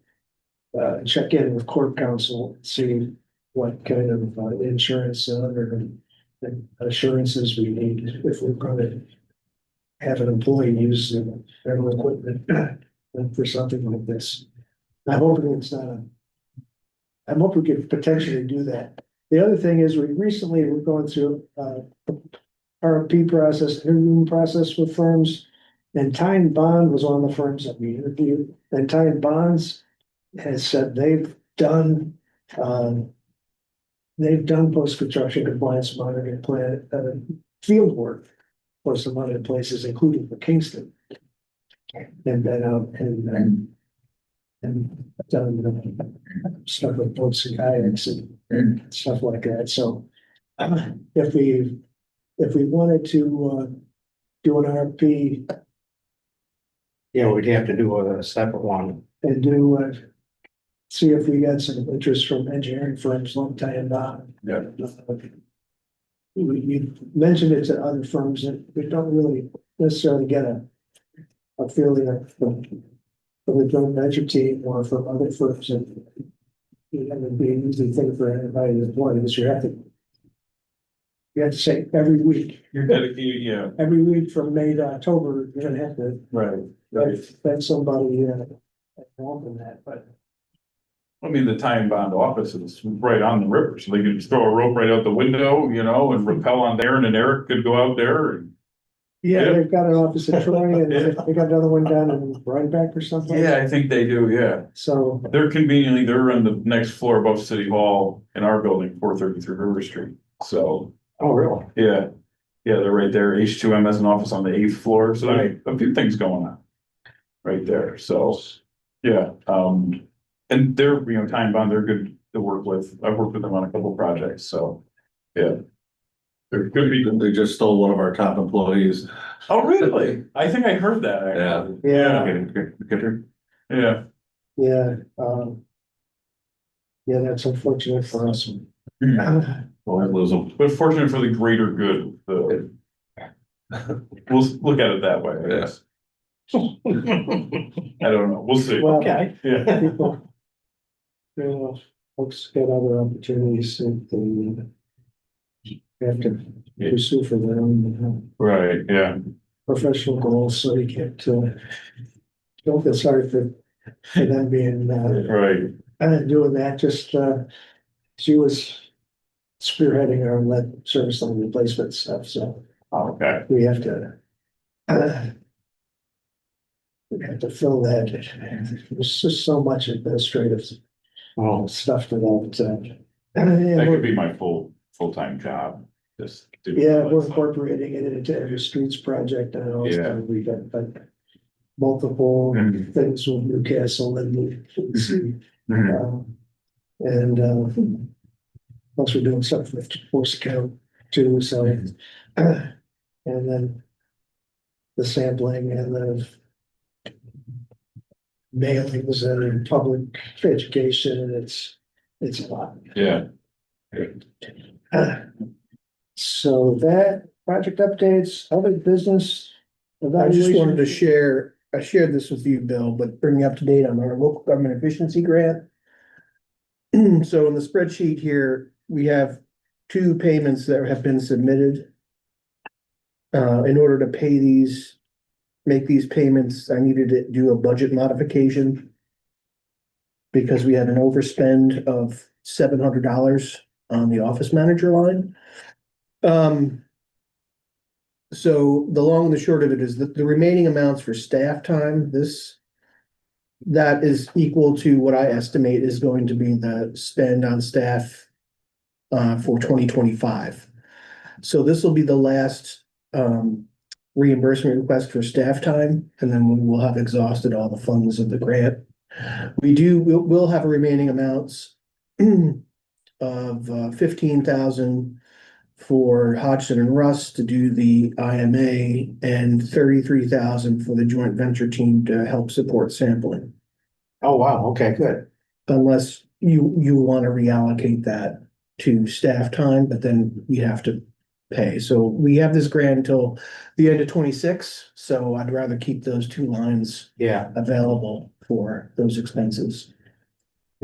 check in with court counsel, see what kind of insurance or assurances we need if we're going to have an employee use their equipment for something like this. I'm hoping it's not I'm hoping we could potentially do that. The other thing is we're going through RFP process, interviewing process with firms. And Tyne Bond was one of the firms that we interviewed, and Tyne Bonds has said they've done post-construction compliance monitoring plan, field work for some other places, including for Kingston. And been out and done stuff with boats and kayaks and stuff like that. So if we wanted to do an RFP Yeah, we'd have to do a separate one. and see if we got some interest from engineering firms like Ty and Bond. Yeah. We mentioned it to other firms that we don't really necessarily get a feeling from the joint venture team or from other firms. And it would be an easy thing for anybody to employ is you have to say every week. You're dedicated, yeah, Every week from May to October, you're gonna have to right. let somebody involved in that, but. I mean, the Time Bond office is right on the river, so they could just throw a rope right out the window, you know, and rappel on there, and then Eric could go out there and. Yeah, Yeah. they've got an office in Troy and Yeah. they got another one down in Rhinebeck or something. Yeah, I think they do, yeah. So, They're conveniently, they're on the next floor above City Hall in our building, 433 River Street, so, Oh, really? yeah. Yeah, they're right there, H2M has an office on the 8th floor, so there's a few things going on. Right there, so, yeah, and they're, Time Bond, they're good to work with, I've worked with them on a couple projects, so, yeah. They're good people. They just stole one of our top employees. Oh, really? I think I heard that, actually. yeah, Yeah, yeah, that's unfortunate for us. Well, I lose them. but fortunate for the greater good, we'll look at it that way, I guess. I don't know, we'll see. Well, Okay. Yeah, people, folks get other opportunities that they have to pursue for their own right, yeah, professional goals, so you can't, don't feel sorry for them being, right, doing that, just, she was spearheading our lead service line replacement stuff, so okay, we have to fill that. There's just so much administrative stuff to that. that could be my full-time job, just. do Yeah, all that we're stuff. incorporating it into every streets project and all. Yeah. We got multiple Mhm. things with Newcastle and Mhm. plus we're doing stuff with Force Account too, so. And then the sampling and the mailings and public education, and it's a lot. Yeah, So that project updates, other business. I just wanted to evaluation. share, I shared this with you, Bill, but bring you up to date on our local government efficiency grant. So in the spreadsheet here, we have 2 payments that have been submitted. In order to make these payments, I needed to do a budget modification. Because we had an overspend of $700 on the office manager line. So the long and the short of it is that the remaining amounts for staff time, that is equal to what I estimate is going to be the spend on staff for 2025. So this will be the last reimbursement request for staff time, and then we will have exhausted all the funds of the grant. We'll have remaining amounts of 15,000 for Hodgson and Russ to do the IMA and 33,000 for the joint venture team to help support sampling. Oh, wow, okay, good. Unless you want to reallocate that to staff time, but then we have to pay. So we have this grant until the end of 26. So I'd rather keep those two lines Yeah, available for those expenses.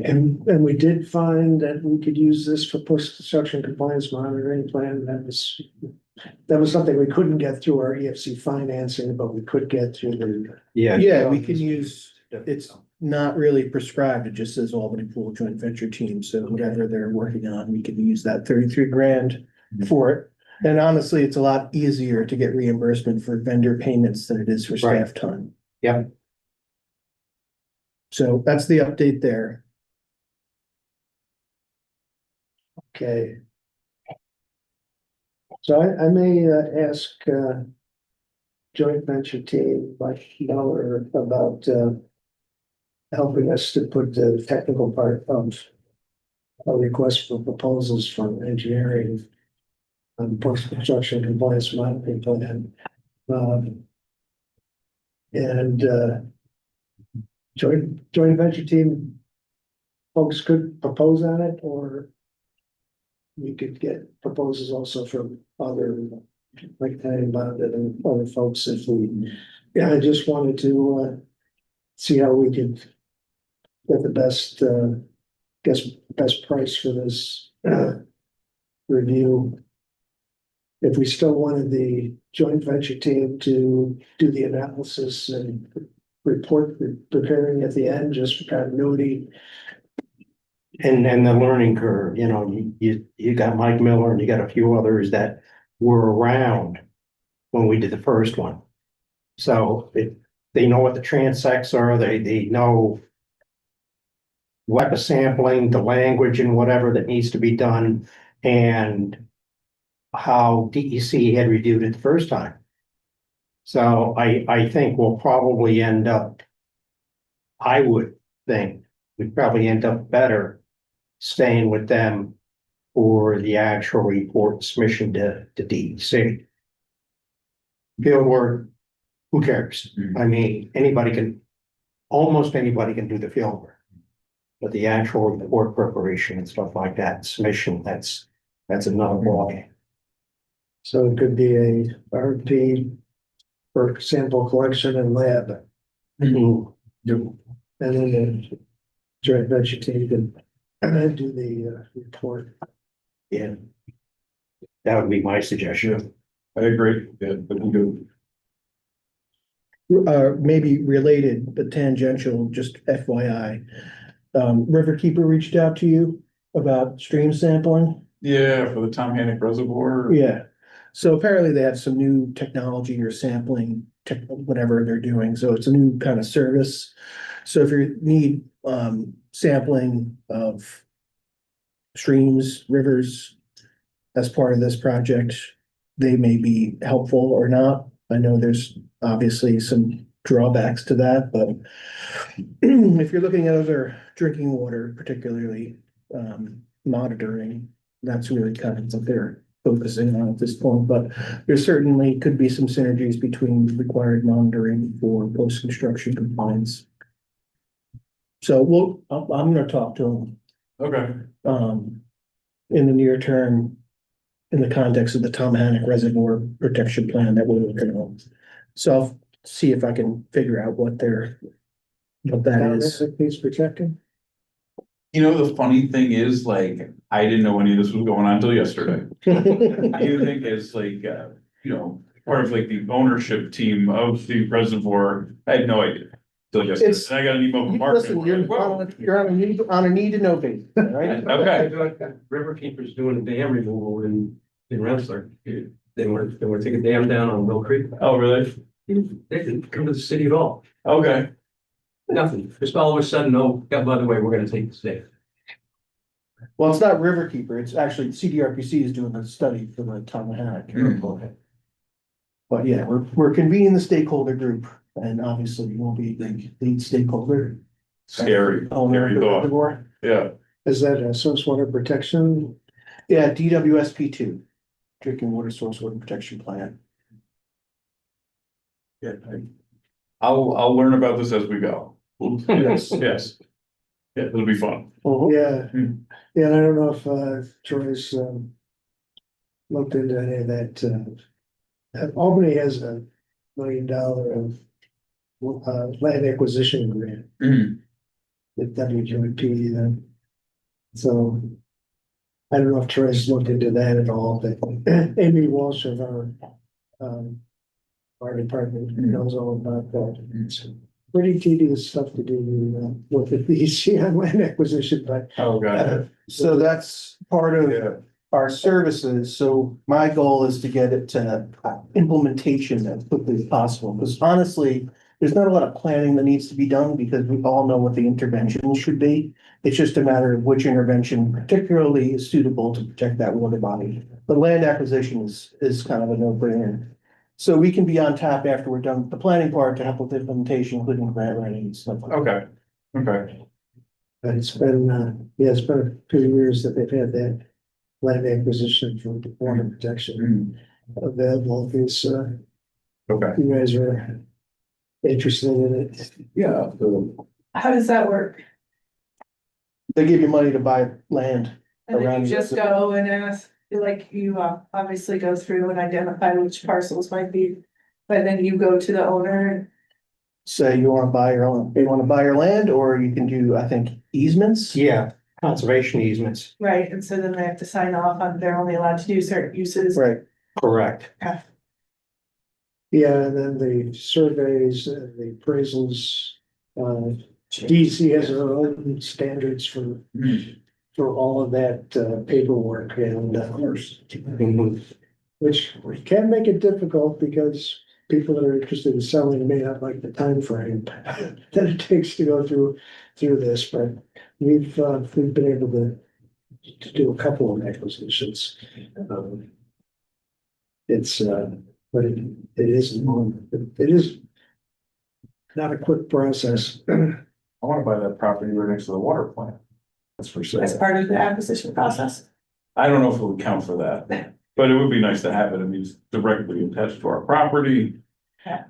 And we did find that we could use this for post-construction compliance monitoring plan. That was something we couldn't get through our EFC financing, but we could get through the. yeah. Yeah, we can use, it's not really prescribed. It just says Albany Pool Joint Venture Team. So whatever they're working on, we can use that 33 grand for it. And honestly, it's a lot easier to get reimbursement for vendor payments than it is for staff time. Yep. So that's the update there. Okay. So I may ask joint venture team like Miller about helping us to put the technical part of a request for proposals from engineering on post-construction compliance monitoring plan. And joint venture team folks could propose on it, or we could get proposals also from other, like Patty Bonded and other folks if we, yeah, I just wanted to see how we could get the best, best price for this review. If we still wanted the joint venture team to do the analysis and report preparing at the end, just for continuity. And the learning curve, you know, you got Mike Miller and you got a few others that were around when we did the first one. So they know what the transects are, they know what the sampling, the language and whatever that needs to be done, and how DEC had reviewed it the first time. So I think we'll probably end up, I would think, we'd probably end up better staying with them for the actual report submission to DEC. Field work, who cares? I mean, almost anybody can do the field work. But the actual report preparation and stuff like that, submission, that's another ballgame. So it could be a RFP for sample collection and lab. Mhm. And then the joint venture team can do the report. Yeah. That would be my suggestion. I agree, yeah, but we do. Maybe related but tangential, just FYI. Riverkeeper reached out to you about stream sampling? Yeah, for the Tom Hannock Reservoir. Yeah. So apparently they have some new technology or sampling, whatever they're doing. So it's a new kind of service. So if you need sampling of streams, rivers as part of this project, they may be helpful or not. I know there's obviously some drawbacks to that, but if you're looking at other drinking water, particularly monitoring, that's really kind of what they're focusing on at this point. But there certainly could be some synergies between required monitoring for post-construction compliance. So I'm gonna talk to them Okay. in the near term, in the context of the Tom Hannock Reservoir Protection Plan that we're looking on. So I'll see if I can figure out what that is. Piece protecting. You know, the funny thing is, like, I didn't know any of this was going on until yesterday. You think as like, you know, part of like the ownership team of the reservoir, I had no idea. Till yesterday, It's- and I got an email from Mark. Listen, you're on a need to know basis, right? Okay. Riverkeeper's doing a dam removal in Rensselaer. They want to take a dam down on Mill Creek. Oh, really? They didn't come to the city at all. Okay. Nothing. Just all of a sudden, oh, yeah, by the way, we're gonna take this day. Well, it's not Riverkeeper, it's actually CDRPC is doing a study for the Tomahack. But yeah, we're convening the stakeholder group and obviously you will be the lead stakeholder. Scary, Owner of scary the thought. reservoir. Yeah, Is that a source water protection? Yeah, DWSP2, Drinking Water Source Water Protection Plan. Yeah, I'll learn about this as we go. Yes. Yes. Yeah, it'll be fun. Yeah, Hmm. yeah, and I don't know if Troy's looked into any of that. Albany has $1 million land acquisition grant. Mhm. With WGP then. So I don't know if Troy's looked into that at all, but Amy Walsh of our department knows all about that. It's pretty tedious stuff to do with the DC on land acquisition, but Oh, God. So that's part of Yeah. our services, so my goal is to get it to implementation as quickly as possible, because honestly, there's not a lot of planning that needs to be done, because we all know what the intervention should be. It's just a matter of which intervention particularly is suitable to protect that water body. But land acquisition is kind of a no-brainer. So we can be on top after we're done with the planning part to help with implementation, including grant writing and stuff like that. Okay, okay. but it's been it's been a few years that they've had that land acquisition for water protection available. If Okay. you guys are interested in it. Yeah. How does that work? They give you money to buy land. And then Around you just the- go and ask, like you obviously go through and identify which parcels might be. But then you go to the owner, Say you wanna buy your own, you wanna buy your land, or you can do, I think, easements. Yeah, conservation easements, right, and so then they have to sign off on, they're only allowed to do certain uses. Right, correct. Yeah, and then the surveys, the appraisals, DC has their own standards for all of that paperwork and Mhm. which can make it difficult because people that are interested in selling may not like the time frame that it takes to go through this, but we've been able to do a couple of acquisitions. It's but it is not a quick process. I wanna buy that property right next to the water plant. That's for sale. As part of the acquisition process. I don't know if it would count for that, but it would be nice to have it. I mean, it's directly attached to our property. Yeah.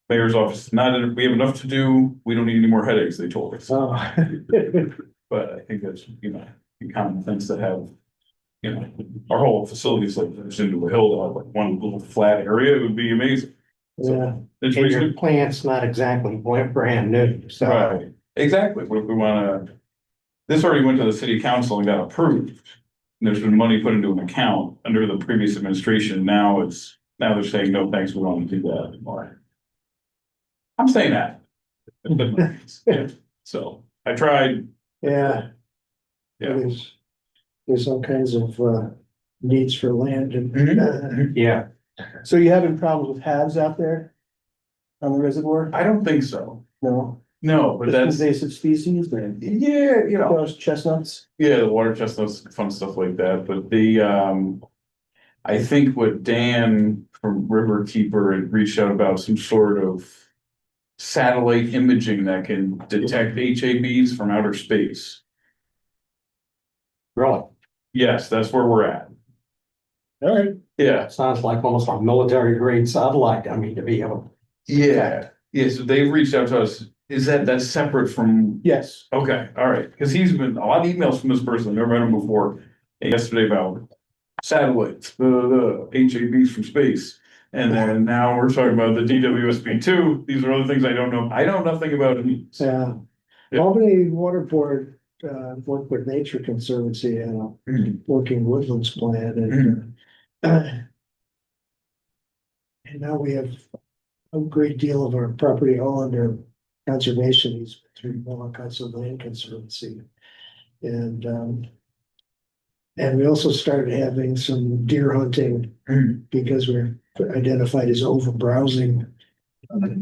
Mayor's office, we have enough to do. We don't need any more headaches, they told us. Oh. But I think that's, the common things that have, our whole facilities like this into a hill, like one little flat area, it would be amazing. Yeah, It's And your reasonable. plant's not exactly brand new, so. Right, exactly. What if we wanna, this already went to the city council and got approved. And there's been money put into an account under the previous administration. Now they're saying, no, thanks, we don't want to do that anymore. I'm saying that. Yeah, so I tried. yeah. Yeah. There's all kinds of needs for land and Yeah, so you having problems with halves out there? On the reservoir? I don't think so. No, No, but just that's, invasive species, man. yeah, Those chestnuts. yeah, the water chestnuts, fun stuff like that, but I think what Dan from Riverkeeper had reached out about some sort of satellite imaging that can detect HABs from outer space. really. Yes, that's where we're at. All right. Yeah, Sounds like almost a military grade satellite, I mean, to be able. yeah, so they've reached out to us. Is that's separate from? Yes. Okay, all right, because he's been, a lot of emails from this person, I've never met him before, yesterday about satellites, the HABs from space. And then now we're talking about the DWSP2, these are other things I don't know, I know nothing about it. Yeah. Albany Water Board worked with Nature Conservancy and a working woodlands plan and now we have a great deal of our property all under conservation easement through Mohawk Council Land Conservancy. And we also started having some deer hunting because we're identified as over browsing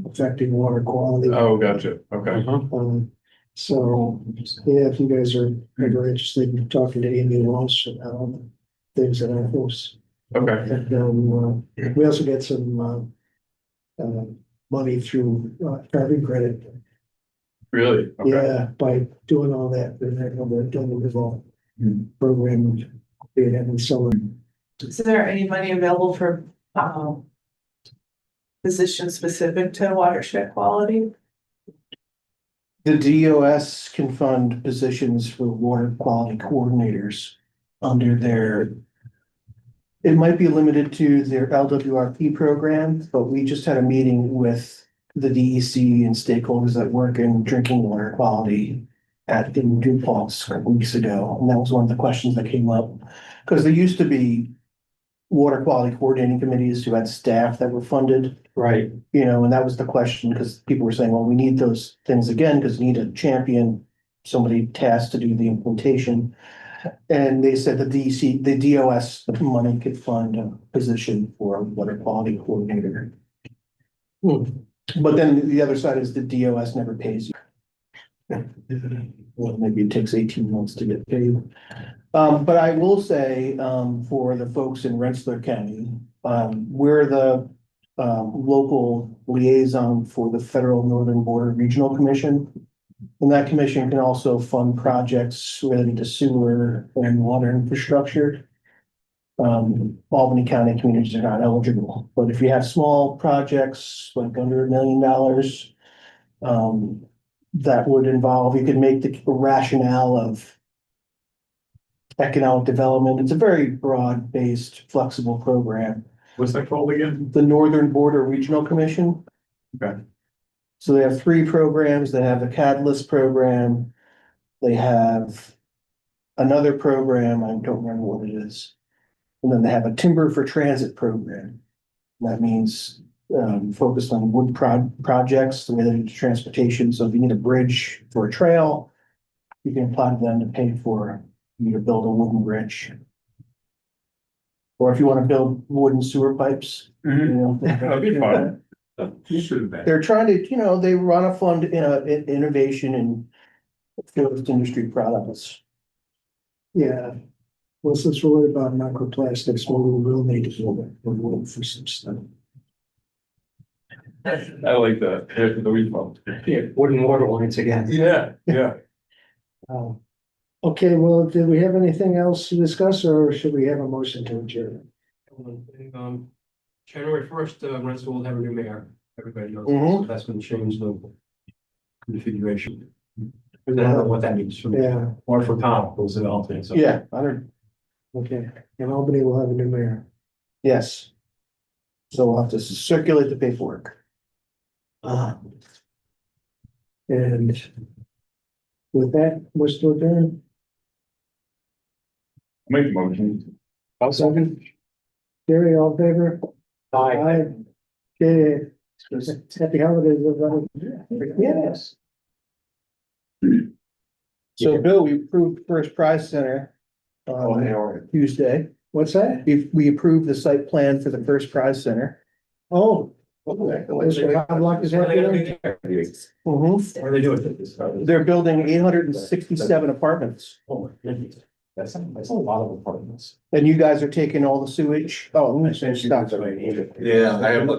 affecting water quality. Oh, gotcha, okay. Mhm. So, yeah, if you guys are ever interested in talking to Amy Walsh about things at our house. Okay, And we also get some money through carbon credit. really? Okay. Yeah, by doing all that, they're doing the whole program. Being in solar. Is there any money available for, positions specific to watershed quality? The DOS can fund positions for water quality coordinators under their. It might be limited to their LWRP program, but we just had a meeting with the DEC and stakeholders that work in drinking water quality at in DuPont a couple weeks ago, and that was one of the questions that came up. Because there used to be water quality coordinating committees who had staff that were funded, Right, you know, and that was the question, because people were saying, well, we need those things again, because we need a champion, somebody tasked to do the implementation. And they said the DEC, the DOS money could fund a position for a water quality coordinator. But then the other side is the DOS never pays you. Well, maybe it takes 18 months to get paid. But I will say, for the folks in Rensselaer County, we're the local liaison for the Federal Northern Border Regional Commission. And that commission can also fund projects related to sewer and water infrastructure. Albany County communities are not eligible, but if you have small projects, like under $1 million, that would involve, you could make the rationale of economic development. It's a very broad-based, flexible program. What's that called again? The Northern Border Regional Commission. Okay. So they have 3 programs. They have the Catalyst program. They have another program, I don't remember what it is. And then they have a Timber for Transit program. That means focused on wood projects related to transportation. So if you need a bridge for a trail, you can apply to them to pay for you to build a wooden bridge. Or if you want to build wooden sewer pipes, you know. That'd be fun. You should have been. They're trying to, you know, they run a fund in innovation and field industry products. Yeah. Well, since we're worried about microplastics, maybe we will need to build a world for some stuff. I like the refund. yeah, wooden water lines again. Yeah, yeah. Okay, well, do we have anything else to discuss, or should we have a motion to adjourn? January 1st, Rensselaer will have a new mayor. Everybody knows, Mhm. so that's gonna change the configuration. I don't know what that means for, Yeah, or for Tom, who's developing, so. Yeah, I don't, okay, and Albany will have a new mayor. yes. So we'll have to circulate the paperwork. And with that, we're still adjourned. Make a motion. I'll second. Gary, all in favor? Aye. Okay. Happy holidays, everybody. Yes. So Bill, we approved First Prize Center on Tuesday. What's that? We approved the site plan for the First Prize Center. Oh. Mr. Hoblock is happy then? Mhm. What are they doing? They're building 867 apartments, Oh, my goodness. That's a lot of apartments. and you guys are taking all the sewage. Oh, let me Essentially, stop. that's what I needed. Yeah, I am looking